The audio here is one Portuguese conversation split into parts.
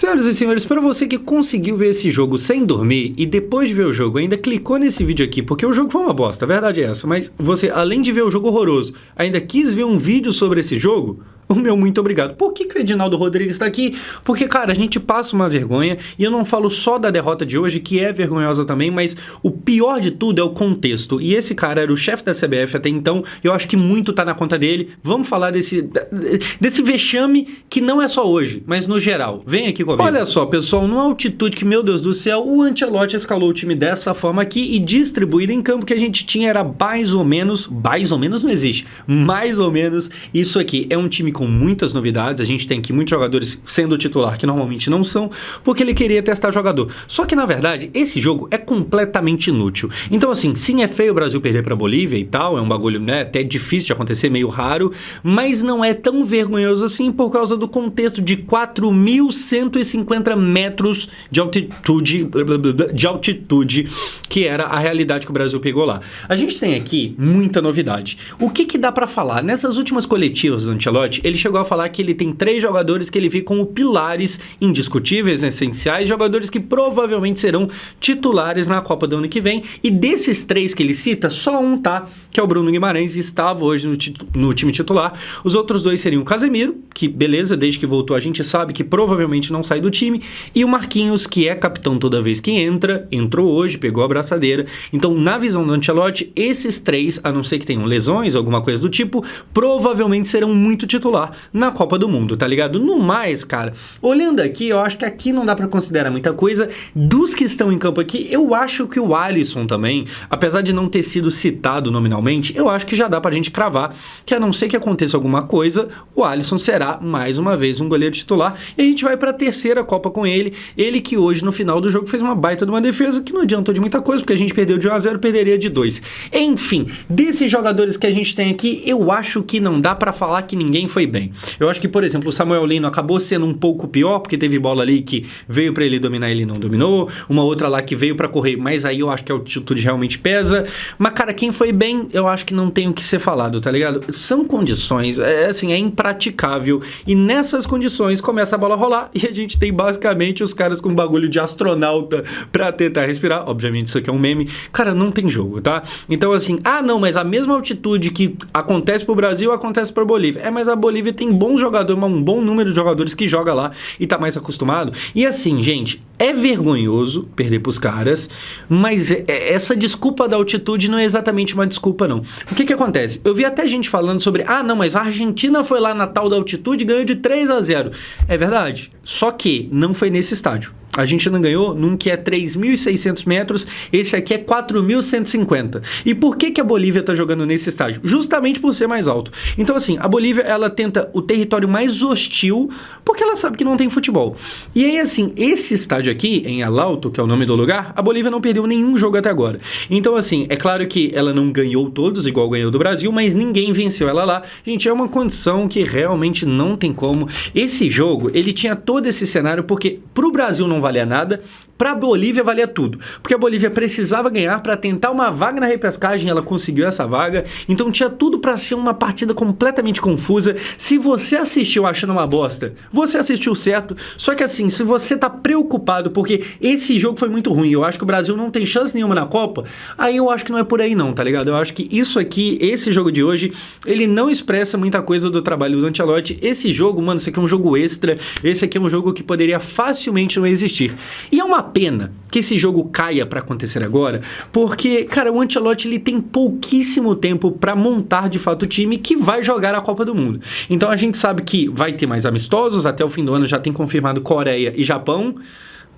Senhoras e senhores, para você que conseguiu ver esse jogo sem dormir e depois de ver o jogo ainda clicou nesse vídeo aqui, porque o jogo foi uma bosta, a verdade é essa, mas você, além de ver o jogo horroroso, ainda quis ver um vídeo sobre esse jogo, o meu muito obrigado. Por que o Edinaldo Rodrigues está aqui? Porque, cara, a gente passa uma vergonha, e eu não falo só da derrota de hoje, que é vergonhosa também, mas o pior de tudo é o contexto. E esse cara era o chefe da CBF até então, eu acho que muito tá na conta dele. Vamos falar desse vexame que não é só hoje, mas no geral. Vem aqui comigo. Olha só, pessoal, numa altitude que, meu Deus do céu, o Ancelotti escalou o time dessa forma aqui e distribuído em campo que a gente tinha era mais ou menos não existe, mais ou menos isso aqui. É um time com muitas novidades, a gente tem aqui muitos jogadores sendo titular que normalmente não são, porque ele queria testar jogador. Só que na verdade, esse jogo é completamente inútil. Então assim, sim, é feio o Brasil perder pra Bolívia e tal, é um bagulho, né, até difícil de acontecer, meio raro, mas não é tão vergonhoso assim por causa do contexto de 4.150 metros de altitude, que era a realidade que o Brasil pegou lá. A gente tem aqui muita novidade. O que dá pra falar? Nessas últimas coletivas do Ancelotti, ele chegou a falar que ele tem 3 jogadores que ele vê como pilares indiscutíveis, essenciais, jogadores que provavelmente serão titulares na Copa do ano que vem, e desses 3 que ele cita, só um tá, que é o Bruno Guimarães, estava hoje no time titular. Os outros 2 seriam o Casemiro, que beleza, desde que voltou a gente sabe que provavelmente não sai do time, e o Marquinhos, que é capitão toda vez que entrou hoje, pegou a braçadeira. Então, na visão do Ancelotti, esses 3, a não ser que tenham lesões, alguma coisa do tipo, provavelmente serão muito titular na Copa do Mundo, tá ligado? No mais, cara, olhando aqui, eu acho que aqui não dá pra considerar muita coisa. Dos que estão em campo aqui, eu acho que o Alisson também, apesar de não ter sido citado nominalmente, eu acho que já dá pra gente cravar que, a não ser que aconteça alguma coisa, o Alisson será, mais uma vez, um goleiro titular, e a gente vai pra terceira Copa com ele que hoje, no final do jogo, fez uma baita de uma defesa que não adiantou de muita coisa, porque a gente perdeu de 1-0, perderia de 2. Enfim, desses jogadores que a gente tem aqui, eu acho que não dá pra falar que ninguém foi bem. Eu acho que, por exemplo, o Samuel Lino acabou sendo um pouco pior, porque teve bola ali que veio pra ele dominar e ele não dominou, uma outra lá que veio pra correr, mas aí eu acho que a altitude realmente pesa. Mas, cara, quem foi bem, eu acho que não tem o que ser falado, tá ligado? São condições, assim, é impraticável, e nessas condições começa a bola a rolar, e a gente tem basicamente os caras com um bagulho de astronauta pra tentar respirar. Obviamente isso aqui é um meme. Cara, não tem jogo, tá? Então, assim, não, mas a mesma altitude que acontece pro Brasil, acontece pra Bolívia. Mas a Bolívia tem bons jogadores, um bom número de jogadores que joga lá e tá mais acostumado. E assim, gente, é vergonhoso perder pros caras, mas essa desculpa da altitude não é exatamente uma desculpa, não. O que acontece? Eu vi até gente falando sobre, não, mas a Argentina foi lá na tal da altitude e ganhou de 3-0. É verdade, só que não foi nesse estádio. A Argentina ganhou num que é 3.600 metros, esse aqui é 4.150. E por que a Bolívia tá jogando nesse estádio? Justamente por ser mais alto. Então, assim, a Bolívia, ela tenta o território mais hostil, porque ela sabe que não tem futebol. E aí, assim, esse estádio aqui, em El Alto, que é o nome do lugar, a Bolívia não perdeu nenhum jogo até agora. Então, assim, é claro que ela não ganhou todos, igual ganhou do Brasil, mas ninguém venceu ela lá. Gente, é uma condição que realmente não tem como. Esse jogo, ele tinha todo esse cenário, porque pro Brasil não valia nada, para a Bolívia valia tudo, porque a Bolívia precisava ganhar para tentar uma vaga na repescagem, ela conseguiu essa vaga, então tinha tudo para ser uma partida completamente confusa. Se você assistiu achando uma bosta, você assistiu certo, só que assim, se você tá preocupado porque esse jogo foi muito ruim, eu acho que o Brasil não tem chance nenhuma na Copa, aí eu acho que não é por aí não, tá ligado? Eu acho que isso aqui, esse jogo de hoje, ele não expressa muita coisa do trabalho do Ancelotti. Esse jogo, mano, esse aqui é um jogo extra, esse aqui é um jogo que poderia facilmente não existir. E é uma pena que esse jogo caia para acontecer agora, porque, cara, o Ancelotti, ele tem pouquíssimo tempo para montar de fato o time que vai jogar a Copa do Mundo. Então a gente sabe que vai ter mais amistosos, até o fim do ano já tem confirmado Coreia e Japão.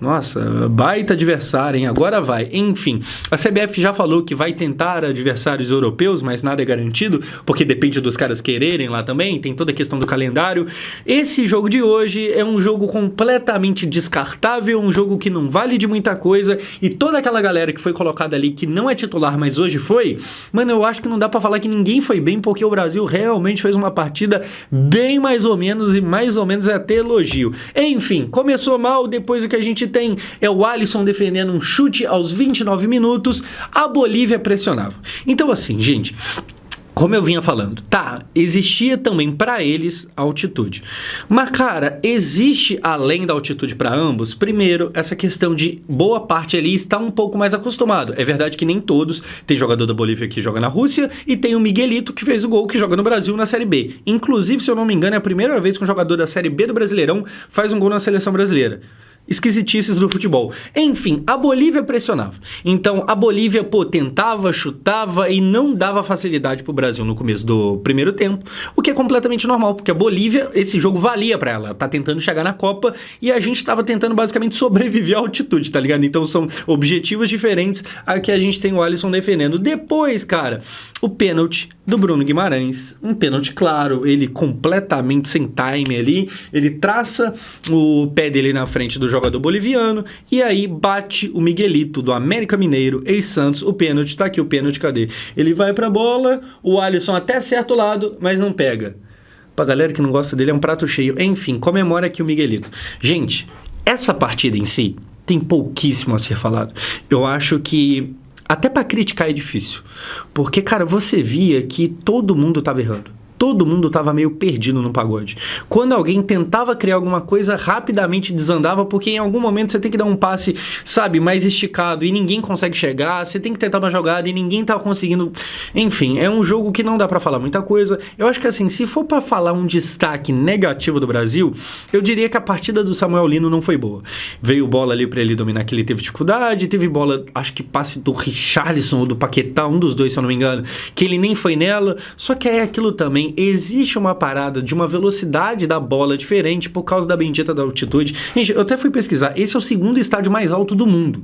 Nossa, baita adversário, hein? Agora vai. Enfim, a CBF já falou que vai tentar adversários europeus, mas nada é garantido, porque depende dos caras quererem lá também, tem toda a questão do calendário. Esse jogo de hoje é um jogo completamente descartável, um jogo que não vale de muita coisa, e toda aquela galera que foi colocada ali, que não é titular, mas hoje foi, mano, eu acho que não dá pra falar que ninguém foi bem, porque o Brasil realmente fez uma partida bem mais ou menos, e mais ou menos é até elogio. Enfim, começou mal, depois o que a gente tem é o Alisson defendendo um chute aos 29 minutos, a Bolívia pressionava. Então assim, gente, como eu vinha falando, tá, existia também para eles a altitude. Mas, cara, existe além da altitude para ambos, primeiro, essa questão de boa parte ali está um pouco mais acostumado. É verdade que nem todos, tem jogador da Bolívia que joga na Rússia e tem o Miguelito que fez o gol que joga no Brasil na Série B. Inclusive, se eu não me engano, é a primeira vez que um jogador da Série B do Brasileirão faz um gol na seleção brasileira. Esquisitices do futebol. Enfim, a Bolívia pressionava. Então, a Bolívia, tentava, chutava e não dava facilidade pro Brasil no começo do primeiro tempo, o que é completamente normal, porque a Bolívia, esse jogo valia pra ela. Tá tentando chegar na Copa e a gente tava tentando basicamente sobreviver à altitude, tá ligado? Então, são objetivos diferentes a que a gente tem o Alisson defendendo. Depois, cara, o pênalti do Bruno Guimarães, um pênalti claro, ele completamente sem time ali, ele traça o pé dele na frente do jogador boliviano, e aí bate o Miguelito do América Mineiro, ex-Santos, o pênalti, tá aqui o pênalti, cadê? Ele vai pra bola, o Alisson até certo lado, mas não pega. Pra galera que não gosta dele, é um prato cheio. Enfim, comemora aqui o Miguelito. Gente, essa partida em si tem pouquíssimo a ser falado. Eu acho que até pra criticar é difícil, porque, cara, você via que todo mundo tava errando. Todo mundo estava meio perdido no pagode. Quando alguém tentava criar alguma coisa, rapidamente desandava, porque em algum momento você tem que dar um passe, sabe, mais esticado e ninguém consegue chegar, você tem que tentar uma jogada e ninguém tá conseguindo. Enfim, é um jogo que não dá para falar muita coisa. Eu acho que assim, se for para falar um destaque negativo do Brasil, eu diria que a partida do Samuel Lino não foi boa. Veio bola ali para ele dominar que ele teve dificuldade, teve bola, acho que passe do Richarlison ou do Paquetá, um dos dois, se eu não me engano, que ele nem foi nela, só que é aquilo também. Existe uma parada de uma velocidade da bola diferente por causa da bendita da altitude. Gente, eu até fui pesquisar. Esse é o segundo estádio mais alto do mundo.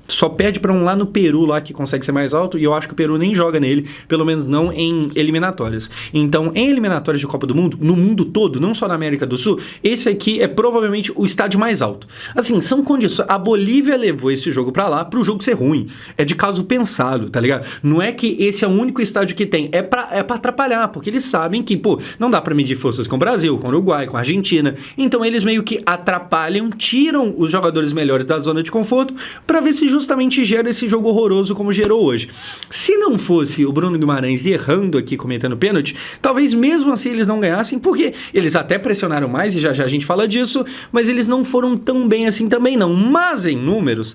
Só perde para um lá no Peru, lá que consegue ser mais alto, e eu acho que o Peru nem joga nele, pelo menos não em eliminatórias. Então, em eliminatórias de Copa do Mundo, no mundo todo, não só na América do Sul, esse aqui é provavelmente o estádio mais alto. Assim, são condições. A Bolívia levou esse jogo para lá pro jogo ser ruim. É de caso pensado, tá ligado? Não é que esse é o único estádio que tem, é pra atrapalhar, porque eles sabem que, não dá para medir forças com o Brasil, com o Uruguai, com a Argentina. Então, eles meio que atrapalham, tiram os jogadores melhores da zona de conforto para ver se justamente gera esse jogo horroroso como gerou hoje. Se não fosse o Bruno Guimarães errando aqui, cometendo pênalti, talvez mesmo assim eles não ganhassem, porque eles até pressionaram mais, e já já a gente fala disso, mas eles não foram tão bem assim também não. Mas em números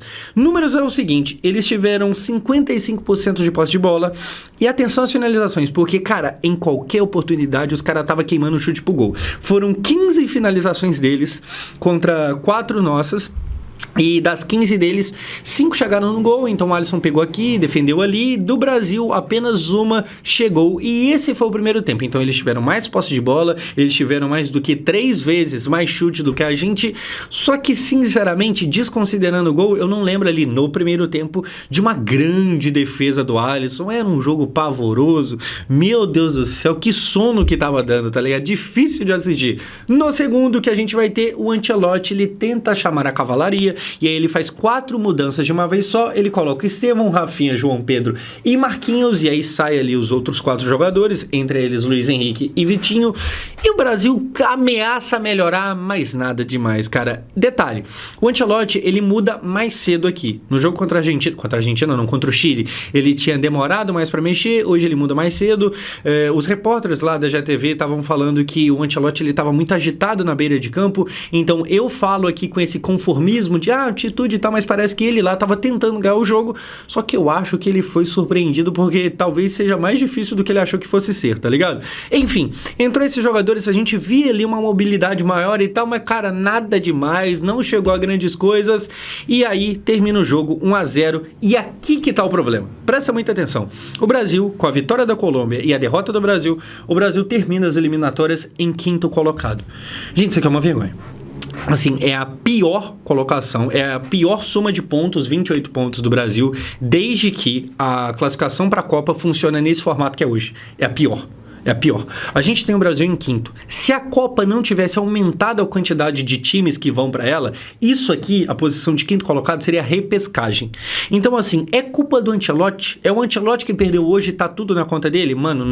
é o seguinte, eles tiveram 55% de posse de bola, e atenção às finalizações, porque, cara, em qualquer oportunidade os caras estavam queimando o chute pro gol. Foram 15 finalizações deles contra 4 nossas, e das 15 deles, 5 chegaram no gol, então o Alisson pegou aqui, defendeu ali. Do Brasil, apenas uma chegou, e esse foi o primeiro tempo. Então eles tiveram mais posse de bola, eles tiveram mais do que 3 vezes mais chute do que a gente. Só que, sinceramente, desconsiderando o gol, eu não lembro ali no primeiro tempo de uma grande defesa do Alisson. Era um jogo pavoroso. Meu Deus do céu, que sono que tava dando, tá ligado? Difícil de assistir. No segundo, que a gente vai ter o Ancelotti, ele tenta chamar a cavalaria, e aí ele faz 4 mudanças de uma vez só. Ele coloca Estevão, Rafinha, João Pedro e Marquinhos, e aí sai ali os outros 4 jogadores, entre eles Luiz Henrique e Vitinho, e o Brasil ameaça melhorar, mas nada demais, cara. Detalhe, o Ancelotti, ele muda mais cedo aqui. No jogo contra a Argentina não, contra o Chile, ele tinha demorado mais pra mexer, hoje ele muda mais cedo. Os repórteres lá da GTV estavam falando que o Ancelotti, ele tava muito agitado na beira de campo, então eu falo aqui com esse conformismo de atitude e tal, mas parece que ele lá tava tentando ganhar o jogo, só que eu acho que ele foi surpreendido, porque talvez seja mais difícil do que ele achou que fosse ser, tá ligado? Enfim, entrou esses jogadores, a gente via ali uma mobilidade maior e tal, mas cara, nada demais, não chegou a grandes coisas, e aí termina o jogo 1-0, e aqui que tá o problema. Presta muita atenção. O Brasil, com a vitória da Colômbia e a derrota do Brasil, o Brasil termina as eliminatórias em 5º colocado. Gente, isso aqui é uma vergonha. Assim, é a pior colocação, é a pior soma de pontos, 28 pontos do Brasil, desde que a classificação para a Copa funciona nesse formato que é hoje. É a pior. É a pior. A gente tem o Brasil em quinto. Se a Copa não tivesse aumentado a quantidade de times que vão para ela, isso aqui, a posição de quinto colocado, seria repescagem. Então, assim, é culpa do Ancelotti? É o Ancelotti que perdeu hoje e tá tudo na conta dele? Mano,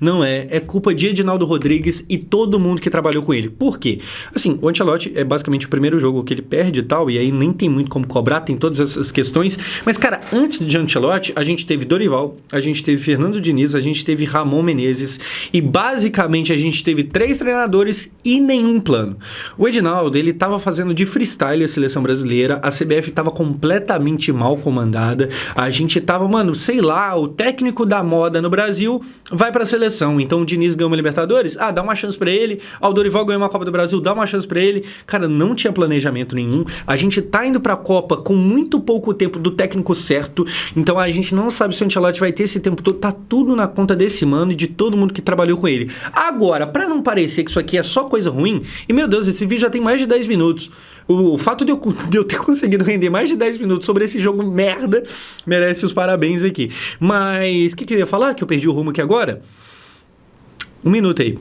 não é. É culpa de Edinaldo Rodrigues e todo mundo que trabalhou com ele. Por quê? Assim, o Ancelotti é basicamente o primeiro jogo que ele perde e tal, e aí nem tem muito como cobrar, tem todas essas questões. Mas, cara, antes de Ancelotti, a gente teve Dorival, a gente teve Fernando Diniz, a gente teve Ramon Menezes, e basicamente a gente teve 3 treinadores e nenhum plano. O Edinaldo, ele tava fazendo de freestyle a seleção brasileira, a CBF tava completamente mal comandada, a gente tava, mano, sei lá, o técnico da moda no Brasil vai pra seleção, então o Diniz ganhou uma Libertadores, dá uma chance pra ele, o Dorival ganhou uma Copa do Brasil, dá uma chance pra ele. Cara, não tinha planejamento nenhum, a gente tá indo pra Copa com muito pouco tempo do técnico certo, então a gente não sabe se o Ancelotti vai ter esse tempo todo, tá tudo na conta desse mano e de todo mundo que trabalhou com ele. Agora, pra não parecer que isso aqui é só coisa ruim, e meu Deus, esse vídeo já tem mais de 10 minutos, o fato de eu ter conseguido render mais de 10 minutos sobre esse jogo merda merece os parabéns aqui. Mas, o que eu ia falar? Que eu perdi o rumo aqui agora? Um minuto aí.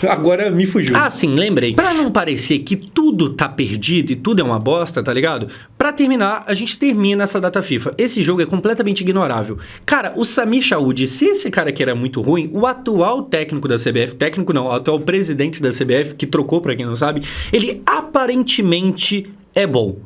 Agora me fugiu. Sim, lembrei. Pra não parecer que tudo tá perdido e tudo é uma bosta, tá ligado? Pra terminar, a gente termina essa data FIFA. Esse jogo é completamente ignorável. Cara, o Samir Chaud, se esse cara aqui era muito ruim, o atual técnico da CBF, técnico não, o atual presidente da CBF, que trocou pra quem não sabe, ele aparentemente é bom.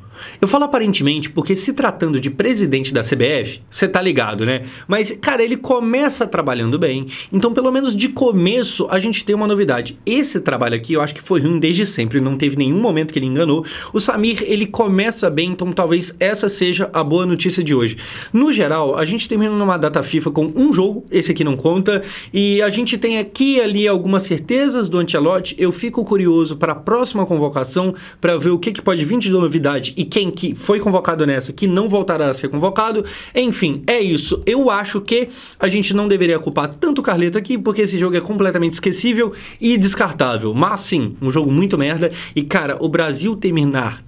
Eu falo aparentemente porque se tratando de presidente da CBF, você tá ligado, né? Mas, cara, ele começa trabalhando bem, então pelo menos de começo a gente tem uma novidade. Esse trabalho aqui eu acho que foi ruim desde sempre, não teve nenhum momento que ele enganou. O Samir, ele começa bem, então talvez essa seja a boa notícia de hoje. No geral, a gente termina numa data FIFA com um jogo, esse aqui não conta, e a gente tem aqui e ali algumas certezas do Ancelotti. Eu fico curioso para a próxima convocação, para ver o que pode vir de novidade e quem que foi convocado nessa, que não voltará a ser convocado. Enfim, é isso. Eu acho que a gente não deveria culpar tanto o Carleto aqui, porque esse jogo é completamente esquecível e descartável. Mas sim, um jogo muito merda. E cara, o Brasil terminar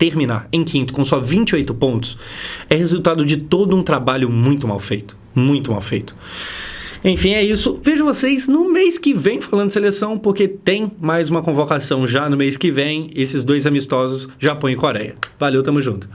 em quinto com só 28 pontos é resultado de todo um trabalho muito mal feito. Muito mal feito. Enfim, é isso. Vejo vocês no mês que vem falando de seleção, porque tem mais uma convocação já no mês que vem. Esses 2 amistosos, Japão e Coreia. Valeu, tamo junto.